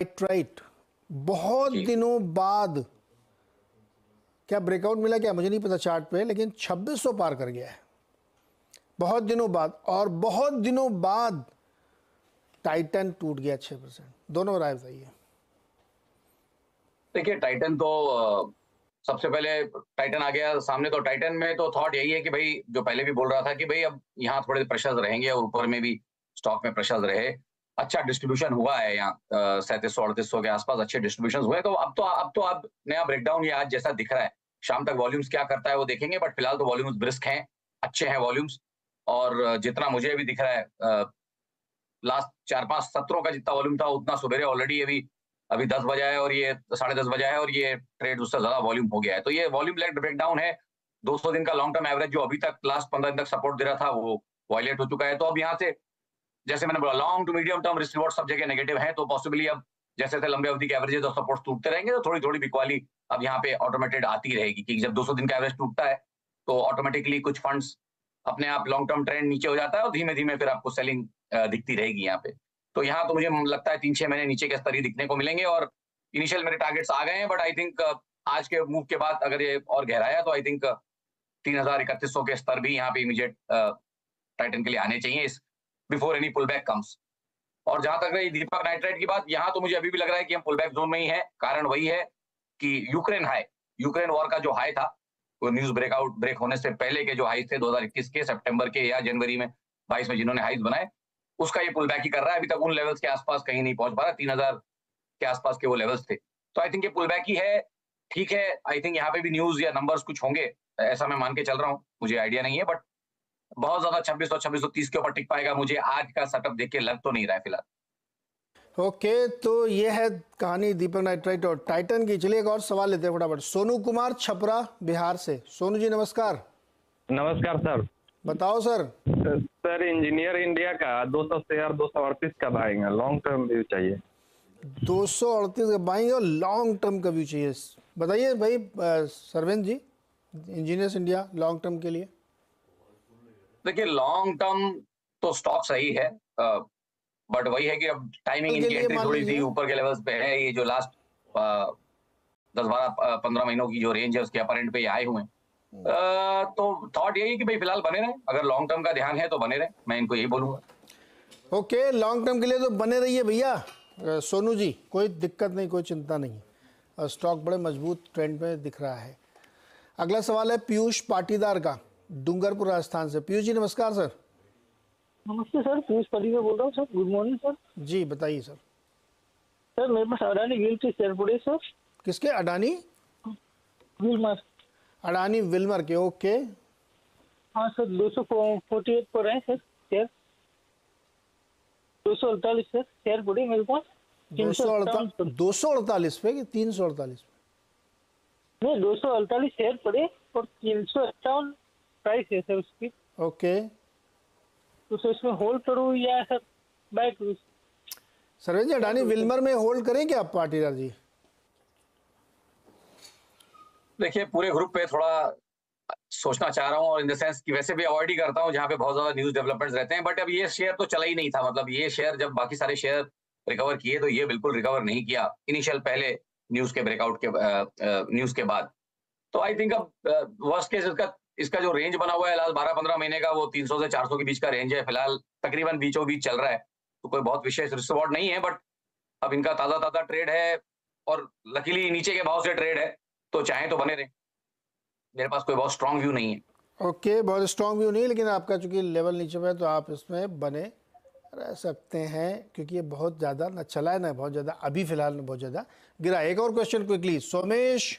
Right, बहुत जी। दिनों बाद क्या ब्रेकआउट मिला क्या मुझे नहीं पता चार्ट पे, लेकिन 2600 पार कर गया है बहुत दिनों बाद। और बहुत दिनों बाद टाइटन टूट गया 6%। दोनों राय बताइए। देखिए टाइटन तो सबसे पहले टाइटन आ गया सामने, तो टाइटन में तो थॉट यही है कि भाई जो पहले भी बोल रहा था कि भाई अब यहाँ थोड़े प्रेशर्स रहेंगे और ऊपर में भी स्टॉक में प्रेशर्स रहे। अच्छा डिस्ट्रीब्यूशन हुआ है यहाँ 3700-3800 के आसपास अच्छे डिस्ट्रीब्यूशन हुए। तो अब तो आप नया ब्रेकडाउन ये आज जैसा दिख रहा है, शाम तक वॉल्यूम्स क्या करता है वो देखेंगे, बट फिलहाल तो वॉल्यूम्स ब्रिस्क हैं, अच्छे हैं वॉल्यूम्स। और जितना मुझे अभी दिख रहा है लास्ट 4-5 सत्रों का जितना वॉल्यूम था उतना सुबेरे ऑलरेडी अभी अभी 10 बजा है और ये 10:30 बजा है और ये ट्रेड उससे ज्यादा वॉल्यूम हो गया है। तो ये वॉल्यूम लेग ब्रेकडाउन है। 200 दिन का लॉन्ग टर्म एवरेज जो अभी तक लास्ट 15 दिन तक सपोर्ट दे रहा था वो वायलेट हो चुका है। तो अब यहाँ से जैसे मैंने बोला long to medium term risk reward सब जगह नेगेटिव है, तो पॉसिबली अब जैसे थे लंबे अवधि के एवरेजेस और सपोर्ट टूटते रहेंगे तो थोड़ी थोड़ी बिकवाली अब यहाँ पे ऑटोमेटेड आती रहेगी, क्योंकि जब 200 दिन का एवरेज टूटता है तो ऑटोमेटिकली कुछ फंड्स अपने आप लॉन्ग टर्म ट्रेंड नीचे हो जाता है और धीमे धीमे फिर आपको सेलिंग दिखती रहेगी यहाँ पे। तो यहाँ तो मुझे लगता है 3-6 महीने नीचे के स्तर ही दिखने को मिलेंगे और इनिशियल मेरे टारगेट्स आ गए हैं, बट आई थिंक आज के मूव के बाद अगर ये और गहराया तो आई थिंक 3000-3100 के स्तर भी यहाँ पे इमीडिएट टाइटन के लिए आने चाहिए इस before any pull back comes. और जहां तक रही दीपक नाइट्राइट की बात, यहाँ तो मुझे अभी भी लग रहा है कि हम पुल बैक जोन में ही है। कारण वही है कि यूक्रेन वॉर का जो हाई था वो न्यूज ब्रेक होने से पहले के जो हाई थे 2021 के सितंबर के या जनवरी में 22 में जिन्होंने हाइज बनाए, उसका ये पुल बैक ही कर रहा है। अभी तक उन लेवल्स के आसपास कहीं नहीं पहुंच पा रहा, 3000 के आसपास के वो लेवल्स थे। तो आई थिंक ये पुल बैक ही है, ठीक है। आई थिंक यहाँ पे भी न्यूज या नंबर्स कुछ होंगे, ऐसा मैं मान के चल रहा हूँ, मुझे आइडिया नहीं है, बट बहुत ज्यादा 2600-2630 के ऊपर टिक पाएगा मुझे आज का सेटअप देख के लग तो नहीं रहा है फिलहाल। ओके, तो ये है कहानी दीपक नाइट्राइट और टाइटन की। चलिए एक और सवाल लेते हैं फटाफट। सोनू कुमार छपरा बिहार से। सोनू जी नमस्कार। नमस्कार सर। बताओ सर। सर इंजीनियर इंडिया का 200 शेयर 238 का भाएंगे, लॉन्ग टर्म व्यू चाहिए। 238 का बाइंग और लॉन्ग टर्म का व्यू चाहिए। बताइए भाई सरवेंद्र जी, इंजीनियर्स इंडिया लॉन्ग टर्म के लिए। देखिए लॉन्ग टर्म तो स्टॉक सही है, बट वही है कि अब टाइमिंग के इनकी लिए एंट्री मान थोड़ी सी लीजिए ऊपर के लेवल्स पे है। ये जो लास्ट 10-12-15 महीनों की जो रेंज है उसके अपर एंड पे ये आए हुए हैं। तो थॉट यही कि भाई फिलहाल बने रहे, अगर लॉन्ग टर्म का ध्यान है तो बने रहे, मैं इनको यही बोलूंगा। ओके, लॉन्ग टर्म के लिए तो बने रहिए भैया सोनू जी, कोई दिक्कत नहीं, कोई चिंता नहीं। और स्टॉक बड़े मजबूत ट्रेंड में दिख रहा है। अगला सवाल है पीयूष पाटीदार का, डूंगरपुर राजस्थान से। पीयूष जी नमस्कार सर। नमस्ते सर, पीयूष पाटीदार बोल रहा हूँ सर। Good morning sir. जी बताइए सर। सर मेरे पास अडानी विल्मर शेयर पड़े सर। किसके? अडानी विल्मर। अडानी विल्मर के। ओके। हाँ सर, 248 पर है सर शेयर। 248 सर शेयर पड़े मेरे पास। 248 पे कि 348 पे? नहीं, 248 शेयर पड़े और 358 प्राइस है सर उसकी। ओके, तो सर इसमें होल्ड करूँ या सर बाय करूँ? सरवेंद्र जी अडानी विल्मर में होल्ड करें क्या आप पाटीदार जी? देखिए पूरे ग्रुप पे थोड़ा सोचना चाह रहा हूँ और इन द सेंस कि वैसे भी अवॉइड ही करता हूँ जहाँ पे बहुत ज्यादा न्यूज डेवलपमेंट्स रहते हैं, बट अब ये शेयर तो चला ही नहीं था। मतलब ये शेयर जब बाकी सारे शेयर रिकवर किए तो ये बिल्कुल रिकवर नहीं किया इनिशियल पहले न्यूज के ब्रेकआउट के न्यूज के बाद। तो आई थिंक अब वर्स्ट केस इसका जो रेंज बना हुआ है लास्ट 12-15 महीने का वो 300 से 400 के बीच का रेंज है, फिलहाल तकरीबन बीचों बीच चल रहा है। तो कोई बहुत विशेष रिस्क रिवॉर्ड नहीं है, बट अब इनका ताजा ट्रेड है और लकीली नीचे के भाव से ट्रेड है, तो चाहे तो बने रहे। मेरे पास कोई बहुत स्ट्रॉन्ग व्यू नहीं है। ओके, बहुत स्ट्रॉन्ग व्यू नहीं, लेकिन आपका चूंकि लेवल नीचे पे है तो आप इसमें बने रह सकते हैं, क्योंकि ये बहुत ज़्यादा ना चला है ना बहुत ज़्यादा अभी फिलहाल बहुत ज़्यादा गिरा। एक और क्वेश्चन क्विकली, सोमेश